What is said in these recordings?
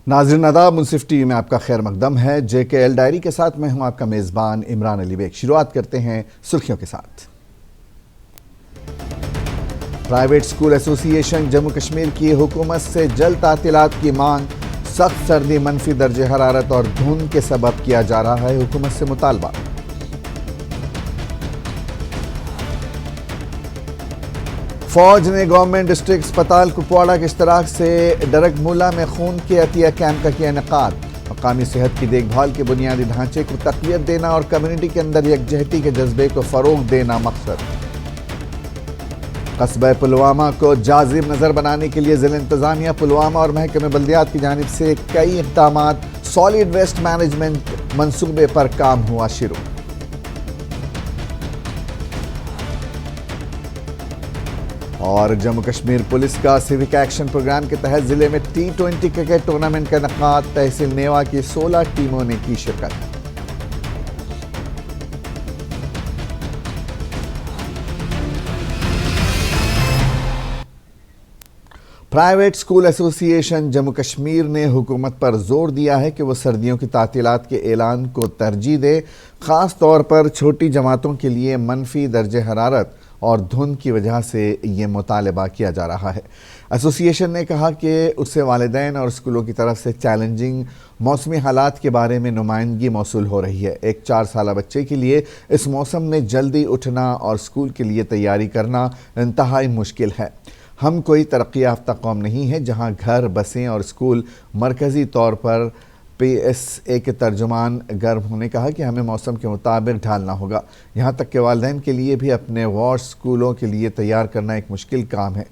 ناظرین آداب، منصف T V میں آپ کا خیر مقدم ہے۔ جے کے ایل ڈائری کے ساتھ میں ہوں آپ کا میزبان عمران علی بیگ۔ شروعات کرتے ہیں سرخیوں کے ساتھ۔ پرائیویٹ اسکول ایسوسی ایشن جموں کشمیر کی حکومت سے جلد تعطیلات کی مانگ۔ سخت سردی، منفی درجہ حرارت اور دھند کے سبب کیا جا رہا ہے حکومت سے مطالبہ۔ فوج نے گورنمنٹ ڈسٹرکٹ اسپتال کپواڑہ کے اشتراک سے ڈرگ مولا میں خون کے عطیہ کیمپ کا کیا انعقاد۔ مقامی صحت کی دیکھ بھال کے بنیادی ڈھانچے کو تقویت دینا اور کمیونٹی کے اندر یکجہتی کے جذبے کو فروغ دینا مقصد۔ قصبہ پلوامہ کو جاذب نظر بنانے کے لیے ضلع انتظامیہ پلوامہ اور محکمہ بلدیات کی جانب سے کئی اقدامات۔ سالڈ ویسٹ مینجمنٹ منصوبے پر کام ہوا شروع۔ اور جموں کشمیر پولیس کا سیوک ایکشن پروگرام کے تحت ضلع میں T20 کرکٹ ٹورنامنٹ کا انعقاد۔ تحصیل نیوا کی 16 ٹیموں نے کی شرکت۔ پرائیویٹ اسکول ایسوسی ایشن جموں کشمیر نے حکومت پر زور دیا ہے کہ وہ سردیوں کی تعطیلات کے اعلان کو ترجیح دے، خاص طور پر چھوٹی جماعتوں کے لیے منفی درجہ حرارت اور دھند کی وجہ سے یہ مطالبہ کیا جا رہا ہے۔ ایسوسی ایشن نے کہا کہ اس سے والدین اور اسکولوں کی طرف سے چیلنجنگ موسمی حالات کے بارے میں نمائندگی موصول ہو رہی ہے۔ ایک 4 سالہ بچے کے لیے اس موسم میں جلدی اٹھنا اور اسکول کے لیے تیاری کرنا انتہائی مشکل ہے۔ ہم کوئی ترقی یافتہ قوم نہیں ہے جہاں گھر، بسیں اور اسکول مرکزی طور پر PSA کے ترجمان گرم نے کہا کہ ہمیں موسم کے مطابق ڈھالنا ہوگا، یہاں تک کہ والدین کے لیے بھی اپنے وارڈ اسکولوں کے لیے تیار کرنا ایک مشکل کام ہے۔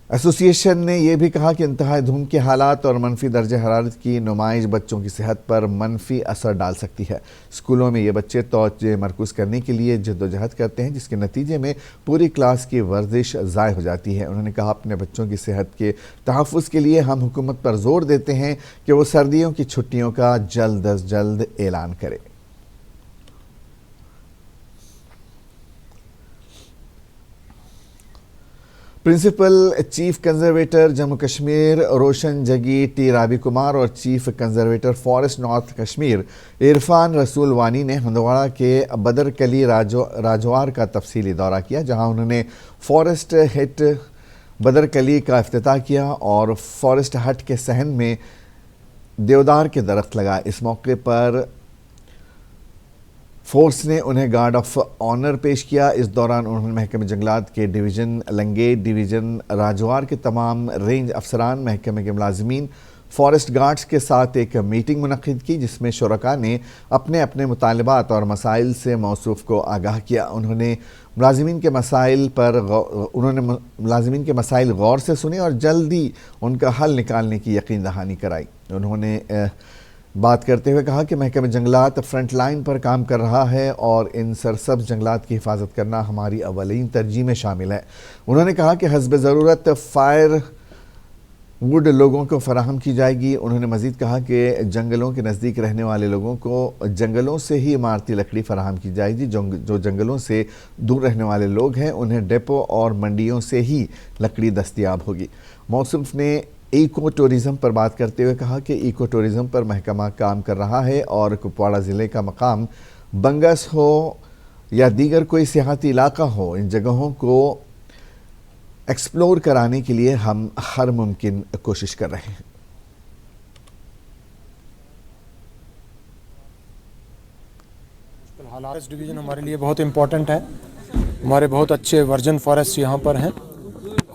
ایسوسی ایشن نے یہ بھی کہا کہ انتہائی دھند کے حالات اور منفی درجہ حرارت کی نمائش بچوں کی صحت پر منفی اثر ڈال سکتی ہے۔ اسکولوں میں یہ بچے توجہ مرکوز کرنے کے لیے جدوجہد کرتے ہیں، جس کے نتیجے میں پوری کلاس کی ورزش ضائع ہو جاتی ہے۔ انہوں نے کہا اپنے بچوں کی صحت کے تحفظ کے لیے ہم حکومت پر زور دیتے ہیں کہ وہ سردیوں کی چھٹیوں کا جلد از جلد اعلان کرے۔ Principal chief conservator Jammu Kashmir Roshan Jaggi T Rabi Kumar اور chief conservator forest north Kashmir Irfan Rasool Wani نے ہندواڑہ کے بدرکلی راجوار کا تفصیلی دورہ کیا، جہاں انہوں نے فارسٹ ہٹ بدرکلی کا افتتاح کیا اور فارسٹ ہٹ کے صحن میں دیودار کے درخت لگائے۔ اس موقع پر فورس نے انہیں گارڈ آف آنر پیش کیا۔ اس دوران انہوں نے محکمہ جنگلات کے ڈویژن لنگیٹ، ڈویژن راجوار کے تمام رینج افسران، محکمہ کے ملازمین، فارسٹ گارڈز کے ساتھ ایک میٹنگ منعقد کی، جس میں شرکاء نے اپنے اپنے مطالبات اور مسائل سے موصوف کو آگاہ کیا۔ انہوں نے ملازمین کے مسائل غور سے سنے اور جلدی ان کا حل نکالنے کی یقین دہانی کرائی۔ انہوں نے بات کرتے ہوئے کہا کہ محکمہ جنگلات فرنٹ لائن پر کام کر رہا ہے اور ان سرسبز جنگلات کی حفاظت کرنا ہماری اولین ترجیح میں شامل ہے۔ انہوں نے کہا کہ حسب ضرورت فائر ووڈ لوگوں کو فراہم کی جائے گی۔ انہوں نے مزید کہا کہ جنگلوں کے نزدیک رہنے والے لوگوں کو جنگلوں سے ہی عمارتی لکڑی فراہم کی جائے گی۔ جو جنگلوں سے دور رہنے والے لوگ ہیں انہیں ڈیپو اور منڈیوں سے ہی لکڑی دستیاب ہوگی۔ موصوف نے ایکو ٹورزم پر بات کرتے ہوئے کہا کہ ایکو ٹورزم پر محکمہ کام کر رہا ہے اور کپواڑہ ضلع کا مقام بنگس ہو یا دیگر کوئی سیاحتی علاقہ ہو، ان جگہوں کو ایکسپلور کرانے کے لیے ہم ہر ممکن کوشش کر رہے ہیں۔ فارسٹ ڈویژن ہمارے لیے بہت امپورٹنٹ ہے۔ ہمارے بہت اچھے ورجن فارسٹ یہاں پر ہیں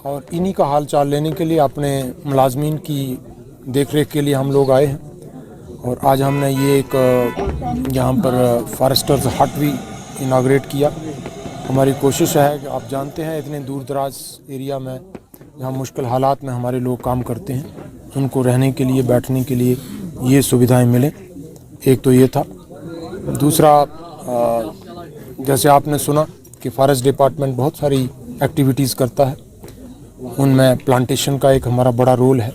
اور انہی کا حال چال لینے کے لیے اپنے ملازمین کی دیکھ ریکھ کے لیے ہم لوگ آئے ہیں اور آج ہم نے یہ ایک یہاں پر فارسٹرز ہٹ بھی اناگریٹ کیا۔ ہماری کوشش ہے کہ آپ جانتے ہیں اتنے دور دراز ایریا میں جہاں مشکل حالات میں ہمارے لوگ کام کرتے ہیں، ان کو رہنے کے لیے، بیٹھنے کے لیے یہ سویدھائیں ملیں۔ ایک تو یہ تھا۔ دوسرا، جیسے آپ نے سنا کہ فارسٹ ڈپارٹمنٹ بہت ساری ایکٹیویٹیز کرتا ہے، ان میں پلانٹیشن کا ایک ہمارا بڑا رول ہے،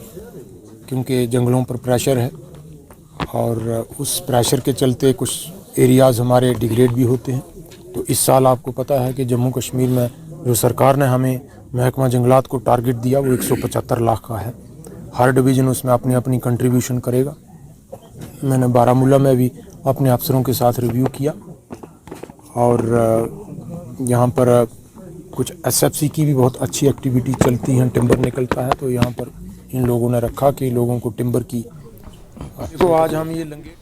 کیونکہ جنگلوں پر پریشر ہے اور اس پریشر کے چلتے کچھ ایریاز ہمارے ڈیگریڈ بھی ہوتے ہیں۔ تو اس سال آپ کو پتہ ہے کہ جموں کشمیر میں جو سرکار نے ہمیں محکمہ جنگلات کو ٹارگٹ دیا وہ 175 لاکھ کا ہے، हर डिवीज़न उसमें अपनी अपनी कंट्रीब्यूशन करेगा। मैंने बारामूला में भी अपने अफसरों के साथ रिव्यू किया और यहाँ पर कुछ SFC की भी बहुत अच्छी एक्टिविटी चलती हैं, टिम्बर निकलता है, तो यहाँ पर इन लोगों ने रखा कि लोगों को टिम्बर की तो आज हम ये लेंगे।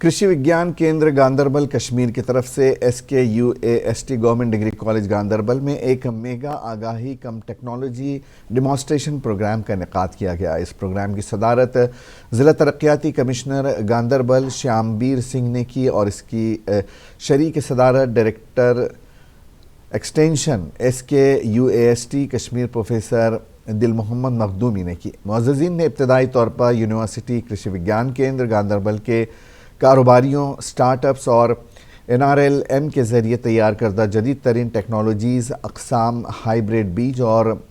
कृषि विज्ञान केंद्र गांधरबल कश्मीर की तरफ से SKUAST government degree college Ganderbal में एक मेगा आगाही कम टेक्नोलॉजी डिमॉन्स्ट्रेशन प्रोग्राम का इनेकाद किया गया। इस प्रोग्राम की सदारत ज़िला तरक्याती कमिश्नर गांधरबल श्यामबीर सिंह ने की और इसकी शरीक सदारत director extension SKUAST Kashmir professor दिल मोहम्मद मखदूमी ने की। मुअज़्ज़िज़ीन ने इब्तदाई तौर पर यूनिवर्सिटी कृषि विज्ञान केंद्र गांधरबल के कारोबारियों, स्टार्टअप्स और NRLM के ज़रिए तैयार करदा जदीद तरीन टेक्नोलॉजीज़, अक़साम, हाइब्रिड बीज और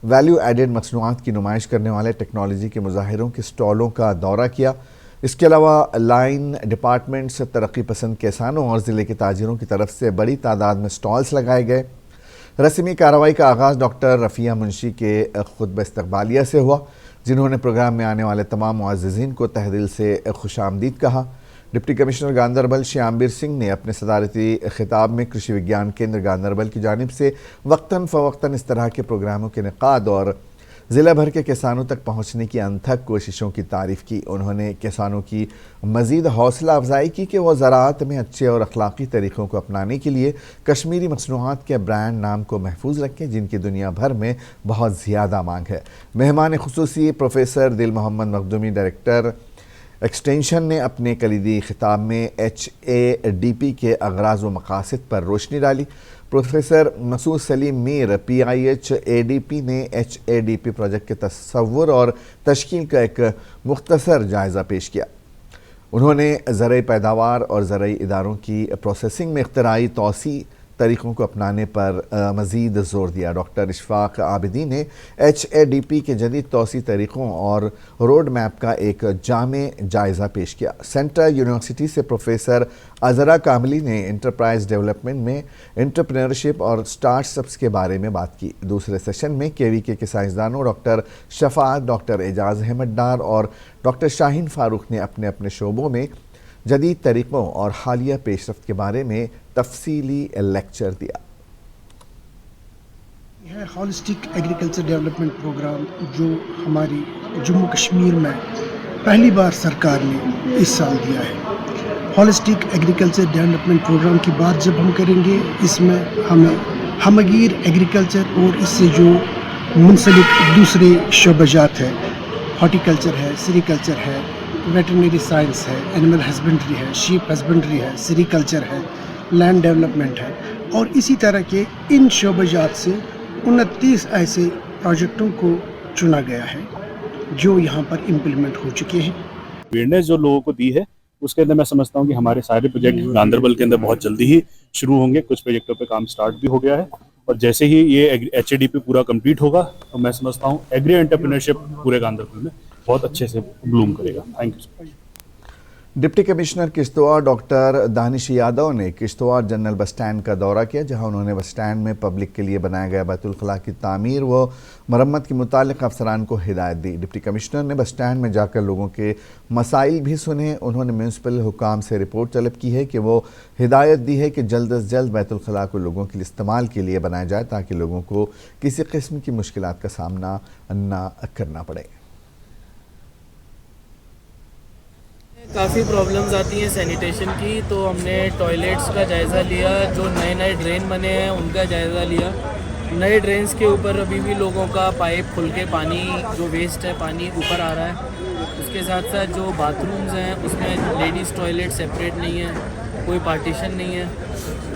वैल्यू एडेड मसनूआत की नुमाइश करने वाले टेक्नोलॉजी के मुज़ाहिरों के स्टॉलों का दौरा किया। इसके अलावा लाइन डिपार्टमेंट्स, तरक्की पसंद किसानों और ज़िले के ताजिरों की तरफ से बड़ी तादाद में स्टॉल्स लगाए गए। रस्मी कार्रवाई का आगाज़ डॉक्टर रफ़िया मुंशी के खुतबा इस्तक़बालिया से हुआ, जिन्होंने प्रोग्राम में आने वाले तमाम मुअज़्ज़िज़ीन को तहे दिल से खुशामदीद कहा। डिप्टी कमिश्नर गांधरबल श्यामबीर सिंह ने अपने सदारती खिताब में कृषि विज्ञान केंद्र गांधरबल की जानिब से वक्तन फ़वक्तन इस तरह के प्रोग्रामों के इनेकाद और ज़िला भर के किसानों तक पहुँचने की अनथक कोशिशों की तारीफ़ की। उन्होंने किसानों की मज़ीद हौसला अफजाई की कि वह ज़राअत में अच्छे और अखलाक़ी तरीक़ों को अपनाने के लिए कश्मीरी मसनूआत के ब्रांड नाम को महफूज रखें, जिनकी दुनिया भर में बहुत ज़्यादा मांग है। मेहमान खुसूसी प्रोफेसर दिल मोहम्मद मखदूमी डायरेक्टर एक्सटेंशन ने अपने कलीदी खिताब में HADP के अगराज़ व मकासद पर रोशनी डाली। प्रोफेसर मसूद सलीम मीर PIH-ADP ने HADP प्रोजेक्ट के तस्वुर और तश्कील का एक मुख्तसर जायज़ा पेश किया। उन्होंने ज़रई पैदावार और ज़रई इदारों की प्रोसेसिंग में इख्तराई तौसी तरीक़ों को अपनाने पर मज़ीद ज़ोर दिया। डॉक्टर इशफ़ाक़ आबिदी ने HADP के जदीद तौसी तरीक़ों और रोड मैप का एक जामे जायज़ा पेश किया। सेंट्रल यूनिवर्सिटी से प्रोफेसर अज़रा कामली ने इंटरप्राइज डेवलपमेंट में एंटरप्रेन्योरशिप और स्टार्टअप्स के बारे में बात की। दूसरे सेशन में KVK के साइंसदानों डॉक्टर शफ़ाअत, डॉक्टर एजाज़ अहमद डार और डॉक्टर शाहीन फ़ारूक ने अपने अपने शोबों में जदीद तरीक़ों और हालिया पेशरफ्त के बारे में तफसीली लेक्चर दिया। यह हॉलिस्टिक एग्रीकल्चर डेवलपमेंट प्रोग्राम जो हमारी जम्मू कश्मीर में पहली बार सरकार ने इस साल दिया है। हॉलिस्टिक एग्रीकल्चर डेवलपमेंट प्रोग्राम की बात जब हम करेंगे, इसमें हमें हमगीर एग्रीकल्चर और इससे जो मुंसलिक दूसरे शोबजात है, हॉर्टिकल्चर है, सेरीकल्चर है, वेटरनरी साइंस है, एनिमल हस्बेंड्री है, शीप हस्बेंड्री है, सेरीकल्चर है, लैंड डेवलपमेंट है और इसी तरह के इन शोबजात से 29 ऐसे प्रोजेक्टों को चुना गया है जो यहाँ पर इम्प्लीमेंट हो चुके हैं। अवेयरनेस जो लोगों को दी है उसके अंदर मैं समझता हूँ कि हमारे सारे प्रोजेक्ट गांधरबल के अंदर बहुत जल्दी ही शुरू होंगे। कुछ प्रोजेक्टों पे काम स्टार्ट भी हो गया है और जैसे ही ये HADP पूरा कंप्लीट होगा तो मैं समझता हूँ एग्री एंटरप्रेन्योरशिप पूरे गांधरबल में बहुत अच्छे से ब्लूम करेगा। Thank you so much. Deputy commissioner Kishtwar doctor Danish Yadav ने किश्तवाड़ जनरल बस स्टैंड का दौरा किया, जहां उन्होंने बस स्टैंड में पब्लिक के लिए बनाया गया बैतुल खला की तामीर व मरम्मत के मुतालिक अफसरान को हिदायत दी। डिप्टी कमिश्नर ने बस स्टैंड में जाकर लोगों के मसाइल भी सुने। उन्होंने म्यूनसिपल हुकाम से रिपोर्ट तलब की है कि वो हिदायत दी है कि जल्द अज जल्द बैतुल खला को लोगों के इस्तेमाल के लिए बनाया जाए ताकि लोगों को किसी किस्म की मुश्किलात का सामना न करना पड़े। काफ़ी प्रॉब्लम्स आती हैं सैनिटेशन की, तो हमने टॉयलेट्स का जायज़ा लिया, जो नए नए ड्रेन बने हैं उनका जायज़ा लिया। नए ड्रेन्स के ऊपर अभी भी लोगों का पाइप खुल के पानी जो वेस्ट है पानी ऊपर आ रहा है। उसके साथ साथ जो बाथरूम्स हैं उसमें लेडीज़ टॉयलेट सेपरेट नहीं है, कोई पार्टीशन नहीं है,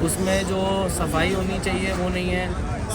उसमें जो सफाई होनी चाहिए वो नहीं है।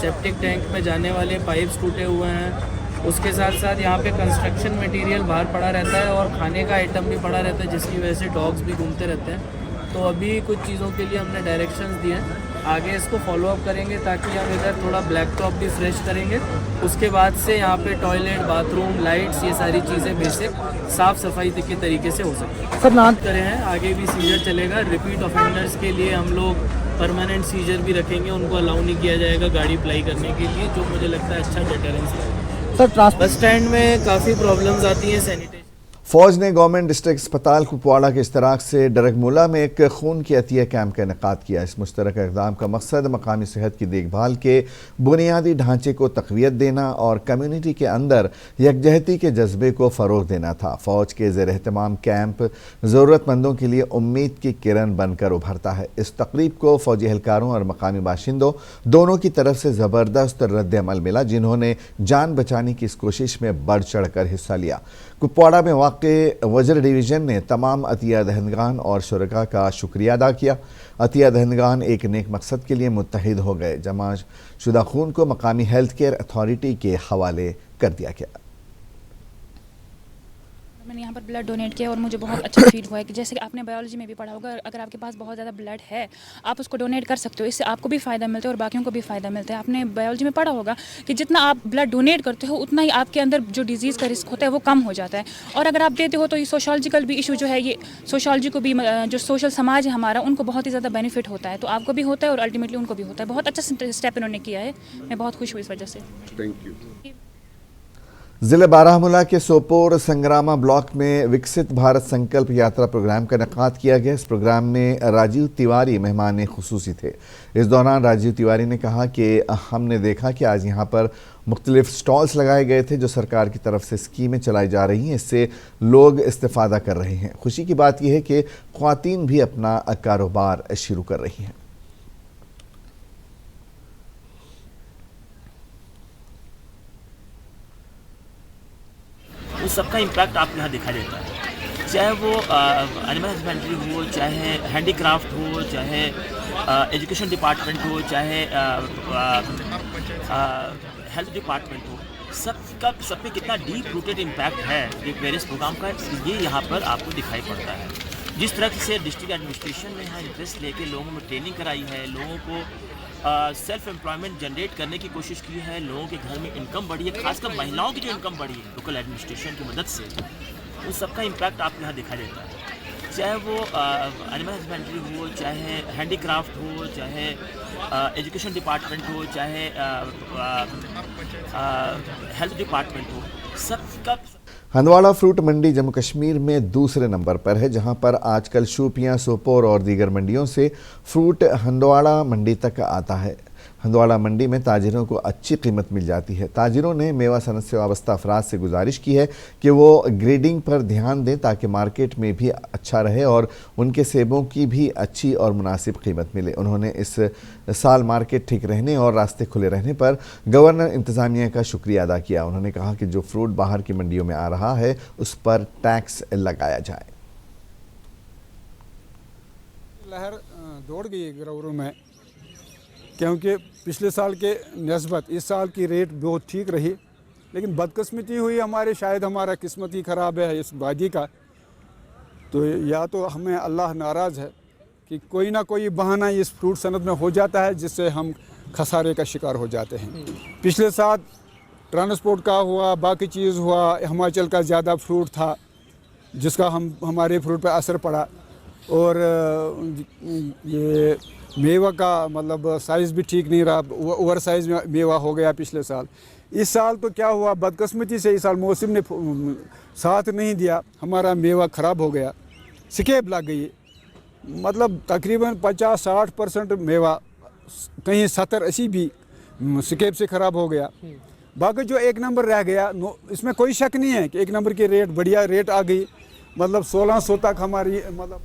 सेप्टिक टैंक में जाने वाले पाइप्स टूटे हुए हैं। उसके साथ साथ यहाँ पे कंस्ट्रक्शन मटेरियल बाहर पड़ा रहता है और खाने का आइटम भी पड़ा रहता है, जिसकी वजह से डॉग्स भी घूमते रहते हैं। तो अभी कुछ चीज़ों के लिए हमने डायरेक्शंस दिए हैं, आगे इसको फॉलो अप करेंगे ताकि हम इधर थोड़ा ब्लैक टॉप भी फ्रेश करेंगे। उसके बाद से यहाँ पे टॉयलेट, बाथरूम, लाइट्स, ये सारी चीज़ें बेसिक साफ़ सफाई के तरीके से हो सकती है। सर नाम करे हैं, आगे भी सीजर चलेगा। रिपीट ऑफेंडर्स के लिए हम लोग परमानेंट सीजर भी रखेंगे, उनको अलाउ नहीं किया जाएगा गाड़ी अप्लाई करने के लिए, जो मुझे लगता है अच्छा डेटरेंस है। बस स्टैंड में काफ़ी प्रॉब्लम्स आती हैं सैनिटेशन। फौज ने गवर्नमेंट डिस्ट्रिक्ट अस्पताल कुपवाड़ा के इश्तराक से डरगमुला में एक खून की अतिया कैंप का इनेकाद किया। इस मुश्तरक इक़दाम का मकसद मकामी सेहत की देखभाल के बुनियादी ढांचे को तक़वियत देना और कम्यूनिटी के अंदर यकजहती के जज्बे को फ़रोग़ देना था। फ़ौज के ज़ेर एहतमाम कैंप ज़रूरतमंदों के लिए उम्मीद की किरण बनकर उभरता है। इस तकरीब को फ़ौजी एहलकारों और मकामी बाशिंदों दोनों की तरफ से ज़बरदस्त रद्द अमल मिला, जिन्होंने जान बचाने की इस कोशिश में बढ़ चढ़ कर हिस्सा लिया। कुपवाड़ा में वाक़ वज्र डिवीज़न ने तमाम अतिया दहंदगान और शुरका का शुक्रिया अदा किया। अतिया दहंदगान एक नेक मकसद के लिए मुत्तहिद हो गए। जमा शुदा खून को मकामी हेल्थ केयर अथॉरिटी के हवाले कर दिया गया। मैंने यहाँ पर ब्लड डोनेट किया और मुझे बहुत अच्छा फील हुआ है कि जैसे कि आपने बायोलॉजी में भी पढ़ा होगा, अगर आपके पास बहुत ज़्यादा ब्लड है आप उसको डोनेट कर सकते हो, इससे आपको भी फ़ायदा मिलता है और बाकियों को भी फ़ायदा मिलता है। आपने बायोलॉजी में पढ़ा होगा कि जितना आप ब्लड डोनेट करते हो उतना ही आपके अंदर जो डिजीज़ का रिस्क होता है वो कम हो जाता है। और अगर आप देते हो तो ये सोशलॉजिकल भी इशू जो है, ये सोशलॉजी को भी, जो सोशल समाज है हमारा, उनको बहुत ही ज़्यादा बेनिफिट होता है। तो आपको भी होता है और अल्टीमेटली उनको भी होता है। बहुत अच्छा स्टेप इन्होंने किया है, मैं बहुत खुश हुई इस वजह से। Thank you. ज़िले बारामूला के सोपोर संग्रामा ब्लॉक में विकसित भारत संकल्प यात्रा प्रोग्राम का इनेकाद किया गया। इस प्रोग्राम में राजीव तिवारी मेहमान खुसूसी थे। इस दौरान राजीव तिवारी ने कहा कि हमने देखा कि आज यहाँ पर मुख्तलिफ स्टॉल्स लगाए गए थे जो सरकार की तरफ से स्कीमें चलाई जा रही हैं, इससे लोग इस्तेफादा कर रहे हैं। खुशी की बात यह है कि ख्वातीन भी अपना कारोबार शुरू कर रही हैं। उस सबका इम्पैक्ट आपको यहाँ दिखाई देता है, चाहे वो एनिमल हस्बेंड्री हो, चाहे हैंडीक्राफ्ट हो, चाहे एजुकेशन डिपार्टमेंट हो, चाहे हेल्थ डिपार्टमेंट हो, सब पे कितना डीप रूटेड इम्पैक्ट है ये वेरियस प्रोग्राम का, ये यहाँ पर आपको दिखाई पड़ता है। जिस तरह से डिस्ट्रिक्ट एडमिनिस्ट्रेशन ने यहाँ इंटरेस्ट लेके लोगों में ट्रेनिंग कराई है, लोगों को सेल्फ एम्प्लॉयमेंट जनरेट करने की कोशिश की है, लोगों के घर में इनकम बढ़ी है, खासकर महिलाओं की जो इनकम बढ़ी है लोकल एडमिनिस्ट्रेशन की मदद से, उन सबका इम्पैक्ट आपको यहाँ दिखाई देता है। चाहे वो एनिमल हस्बेंड्री हो, चाहे हैंडीक्राफ्ट हो, चाहे एजुकेशन डिपार्टमेंट हो, चाहे हेल्थ डिपार्टमेंट हो, सबका। हंदवाड़ा फ्रूट मंडी जम्मू कश्मीर में दूसरे नंबर पर है, जहां पर आजकल शोपियां, सोपोर और दीगर मंडियों से फ्रूट हंदवाड़ा मंडी तक आता है। हंदवाड़ा मंडी में ताजिरों को अच्छी कीमत मिल जाती है। ताजिरों ने मेवा सनत से वाबस्ता अफराद से गुजारिश की है कि वो ग्रेडिंग पर ध्यान दें ताकि मार्केट में भी अच्छा रहे और उनके सेबों की भी अच्छी और मुनासिब कीमत मिले। उन्होंने इस साल मार्केट ठीक रहने और रास्ते खुले रहने पर गवर्नर इंतज़ामिया का शुक्रिया अदा किया। उन्होंने कहा कि जो फ्रूट बाहर की मंडियों में आ रहा है उस पर टैक्स लगाया जाए। लहर दौड़ गई ग्रोवरों में, क्योंकि पिछले साल के नस्बत इस साल की रेट बहुत ठीक रही, लेकिन बदकिस्मती हुई हमारे, शायद हमारा किस्मत ही ख़राब है इस वादी का। तो या तो हमें अल्लाह नाराज़ है कि कोई ना कोई बहाना इस फ्रूट सनत में हो जाता है जिससे हम खसारे का शिकार हो जाते हैं। पिछले साल ट्रांसपोर्ट का हुआ, बाकी चीज़ हुआ, हिमाचल का ज़्यादा फ्रूट था जिसका हमारे फ्रूट पर असर पड़ा, और ये मेवा का मतलब साइज़ भी ठीक नहीं रहा, ओवर साइज़ मेवा हो गया पिछले साल। इस साल तो क्या हुआ, बदकिस्मती से इस साल मौसम ने साथ नहीं दिया, हमारा मेवा ख़राब हो गया, स्केब लग गई। मतलब तकरीबन 50-60% मेवा, कहीं 70-80 भी स्केब से ख़राब हो गया। बाकी जो एक नंबर रह गया, इसमें कोई शक नहीं है कि एक नंबर की रेट बढ़िया रेट आ गई, मतलब 1600 तक हमारी। मतलब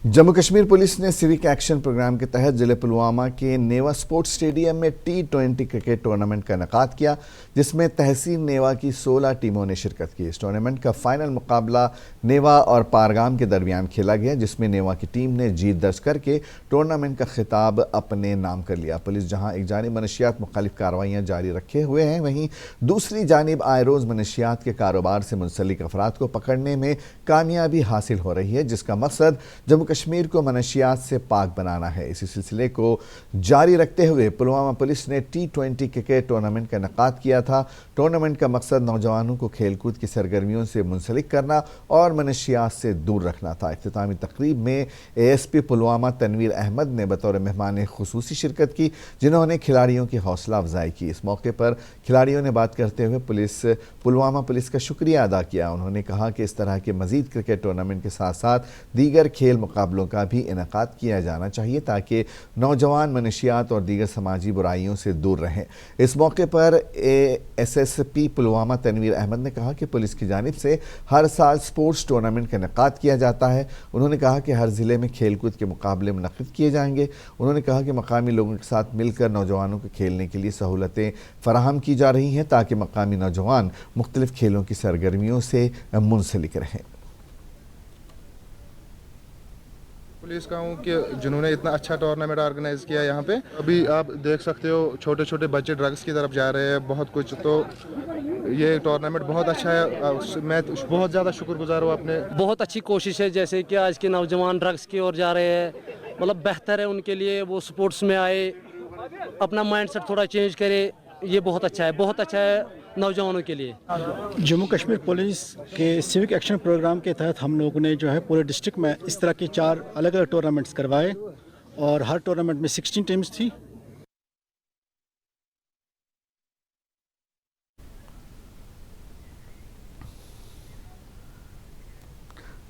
जम्मू कश्मीर पुलिस ने सिविक एक्शन प्रोग्राम के तहत ज़िले पुलवामा के नेवा स्पोर्ट्स स्टेडियम में T20 क्रिकेट टूर्नामेंट का इनेकाद किया, जिसमें तहसील नेवा की 16 टीमों ने शिरकत की। इस टूर्नामेंट का फाइनल मुकाबला नेवा और पारगाम के दरमियान खेला गया, जिसमें नेवा की टीम ने जीत दर्ज करके टूर्नामेंट का खिताब अपने नाम कर लिया। पुलिस जहां एक जानिब मनशियात मुखालिफ कार्रवाइयाँ जारी रखे हुए हैं, वहीं दूसरी जानिब आए रोज़ मनशियात के कारोबार से मुंसलिक अफराद को पकड़ने में कामयाबी हासिल हो रही है, जिसका मकसद जम्मू कश्मीर को मनशियात से पाक बनाना है। इसी सिलसिले को जारी रखते हुए पुलवामा पुलिस ने T20 क्रिकेट टूर्नामेंट का इनेकाद किया था। टूर्नामेंट का मकसद नौजवानों को खेलकूद की सरगर्मियों से मुंसलिक करना और मनशियात से दूर रखना था। इख्तितामी तकरीब में ASP पुलवामा तनवीर अहमद ने बतौर मेहमान खुसूसी शिरकत की, जिन्होंने खिलाड़ियों की हौसला अफजाई की। इस मौके पर खिलाड़ियों ने बात करते हुए पुलवामा पुलिस का शुक्रिया अदा किया। उन्होंने कहा कि इस तरह के मज़ीद क्रिकेट टूर्नामेंट के साथ साथ दीगर खेल मुकाबलों का भी इनेकाद किया जाना चाहिए ताकि नौजवान मनशियात और दीगर समाजी बुराइयों से दूर रहें। इस मौके पर SSP पुलवामा तनवीर अहमद ने कहा कि पुलिस की जानिब से हर साल स्पोर्ट्स टूर्नामेंट का इनेकाद किया जाता है। उन्होंने कहा कि हर ज़िले में खेलकूद के मुकाबले मुनक़्क़िद किए जाएंगे। उन्होंने कहा कि मकामी लोगों के साथ मिलकर नौजवानों को खेलने के लिए सहूलतें फराहम की जा रही हैं ताकि मकामी नौजवान मुख्तलिफ खेलों की सरगर्मियों से मुंसलिक रहें। पुलिस का हूँ कि जिन्होंने इतना अच्छा टूर्नामेंट ऑर्गेनाइज़ किया यहाँ पे। अभी आप देख सकते हो छोटे छोटे बच्चे ड्रग्स की तरफ जा रहे हैं बहुत कुछ, तो ये टूर्नामेंट बहुत अच्छा है। मैं बहुत ज़्यादा शुक्रगुजार हूँ अपने। बहुत अच्छी कोशिश है, जैसे कि आज के नौजवान ड्रग्स की ओर जा रहे हैं, मतलब बेहतर है उनके लिए वो स्पोर्ट्स में आए, अपना माइंडसेट थोड़ा चेंज करे। ये बहुत अच्छा है, बहुत अच्छा है नौजवानों के लिए। जम्मू कश्मीर पुलिस के सिविक एक्शन प्रोग्राम के तहत हम लोगों ने जो है पूरे डिस्ट्रिक्ट में इस तरह के 4 अलग अलग टूर्नामेंट्स करवाए और हर टूर्नामेंट में 16 टीम्स थी।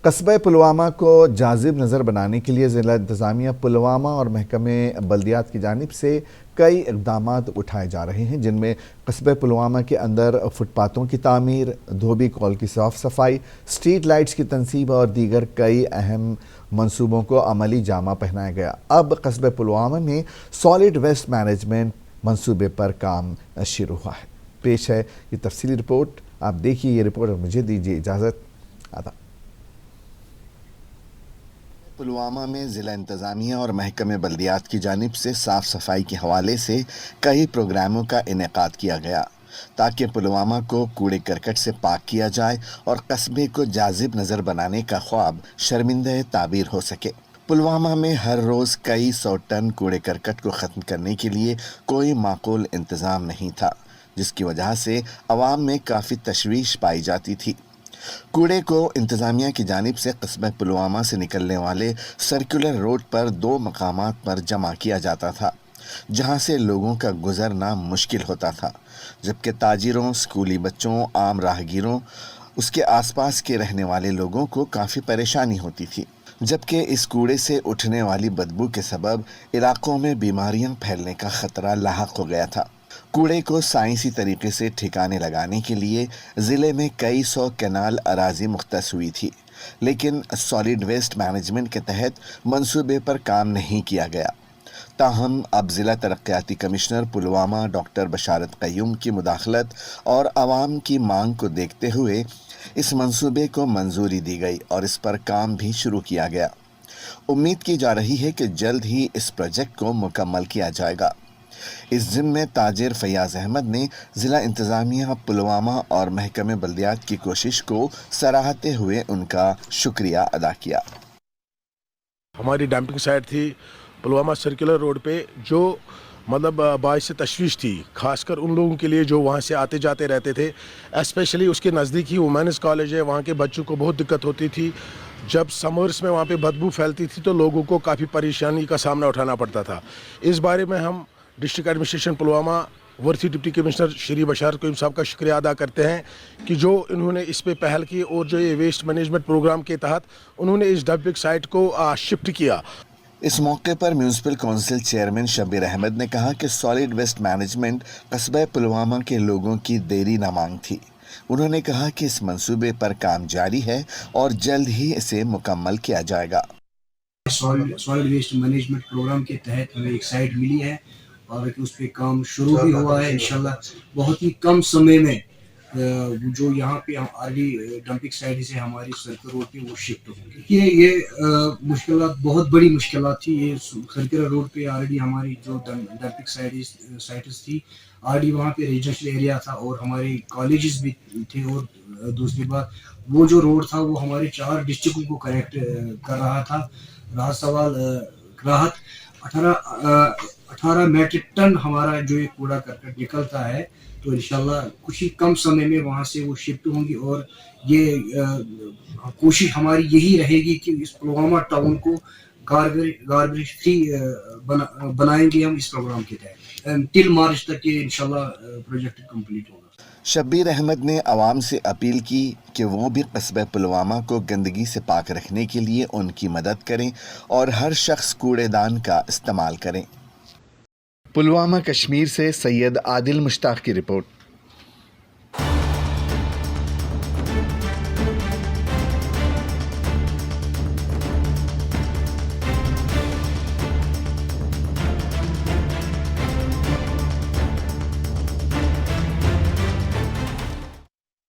कस्बे पुलवामा को जाजिब नज़र बनाने के लिए ज़िला इंतज़ामिया पुलवामा और महकमे बल्दियात की जानिब से कई इक़दाम उठाए जा रहे हैं, जिनमें कस्बे पुलवामा के अंदर फुटपाथों की तामीर, धोबी कॉल की साफ़ सफाई, स्ट्रीट लाइट्स की तनसीब और दीगर कई अहम मंसूबों को अमली जामा पहनाया गया। अब कस्बे पुलवामा में सॉलिड वेस्ट मैनेजमेंट मंसूबे पर काम शुरू हुआ है। पेश है ये तफसीली रिपोर्ट, आप देखिए ये रिपोर्ट और मुझे दीजिए इजाज़त। आदाब। पुलवामा में ज़िला इंतज़ामिया और महकमे बल्दियात की जानिब से साफ़ सफाई के हवाले से कई प्रोग्रामों का इनेकाद किया गया ताकि पुलवामा को कूड़े करकट से पाक किया जाए और कस्बे को जाजिब नज़र बनाने का ख्वाब शर्मिंदा ताबीर हो सके। पुलवामा में हर रोज़ कई 100 टन कूड़े करकट को ख़त्म करने के लिए कोई माकूल इंतज़ाम नहीं था, जिसकी वजह से अवाम में काफ़ी तशवीश पाई जाती थी। कूड़े को इंतज़ामिया की जानिब से कस्बे पुलवामा से निकलने वाले सर्कुलर रोड पर 2 मकामात पर जमा किया जाता था, जहां से लोगों का गुजरना मुश्किल होता था, जबकि ताजिरों, स्कूली बच्चों, आम राहगीरों, उसके आसपास के रहने वाले लोगों को काफ़ी परेशानी होती थी। जबकि इस कूड़े से उठने वाली बदबू के सबब इलाकों में बीमारियां फैलने का ख़तरा लाहक हो गया था। कूड़े को साइंसी तरीके से ठिकाने लगाने के लिए ज़िले में कई 100 कैनाल अराजी मुख्तस हुई थी, लेकिन सॉलिड वेस्ट मैनेजमेंट के तहत मंसूबे पर काम नहीं किया गया। ताहम अब ज़िला तरक्याती कमिश्नर पुलवामा डॉक्टर बशारत क़य्यूम की मुदाखलत और आवाम की मांग को देखते हुए इस मंसूबे को मंजूरी दी गई और इस पर काम भी शुरू किया गया। उम्मीद की जा रही है कि जल्द ही इस प्रोजेक्ट को मुकम्मल किया जाएगा। इस ज़िम्मे ताजिर फयाज़ अहमद ने ज़िला इंतज़ामिया पुलवामा और महकमे बल्दियात की कोशिश को सराहते हुए उनका शुक्रिया अदा किया। हमारी डंपिंग साइट थी पुलवामा सर्कुलर रोड पे, जो मतलब बाइस से तशवीश थी, खासकर उन लोगों के लिए जो वहाँ से आते जाते रहते थे। स्पेशली उसके नज़दीक ही वुमेन्स कॉलेज है, वहाँ के बच्चों को बहुत दिक्कत होती थी। जब समर्स में वहाँ पे बदबू फैलती थी तो लोगों को काफ़ी परेशानी का सामना उठाना पड़ता था। इस बारे में हम डिस्ट्रिक्ट एडमिनिस्ट्रेशन पुलवामा वर्सी डिप्टी कमिश्नर श्री बशारत क़य्यूम साहब का शुक्रिया अदा करते हैं कि जो इन्होंने इस पे पहल की और जो ये वेस्ट मैनेजमेंट प्रोग्राम के तहत उन्होंने इस डंपिंग साइट को शिफ्ट किया। इस मौके पर municipal council chairman Shabbir Ahmad ने कहा कि सॉलिड वेस्ट मैनेजमेंट कस्बे पुलवामा के लोगों की देरी न मांग थी। उन्होंने कहा कि इस मंसूबे पर काम जारी है और जल्द ही इसे मुकम्मल किया जाएगा। सॉलिड वेस्ट मैनेजमेंट प्रोग्राम के तहत हमें एक साइट मिली है और उस पर काम शुरू भी हुआ है। इंशाल्लाह बहुत ही कम समय में जो यहाँ पे ऑलरेडी डंपिंग साइट से हमारी सर्कुलर रोड पे वो शिफ्ट होंगे। ये मुश्किलात, बहुत बड़ी मुश्किलात थी। ये सर्कुलर रोड पे ऑलरेडी हमारी जो डंपिंग साइट्स थी, ऑलरेडी वहाँ पे रेजिडेंशियल एरिया था और हमारे कॉलेजेस भी थे। और दूसरी बात, वो जो रोड था वो हमारे 4 डिस्ट्रिक्टों को कनेक्ट कर रहा था। रहा सवाल राहत 18 मैट्रिक टन हमारा जो ये कूड़ा करकट निकलता है, तो इंशाल्लाह कुछ ही कम समय में वहाँ से वो शिफ्ट होंगी और ये कोशिश हमारी यही रहेगी कि इस पुलवामा टाउन को गार्बेज फ्री बनाएंगे हम इस प्रोग्राम के तहत। टिल मार्च तक ये इंशाल्लाह प्रोजेक्ट कंप्लीट होगा। शब्बीर अहमद ने आवाम से अपील की कि वो भी कस्बे पुलवामा को गंदगी से पाक रखने के लिए उनकी मदद करें और हर शख्स कूड़ेदान का इस्तेमाल करें। पुलवामा कश्मीर से सैयद आदिल मुश्ताक की रिपोर्ट।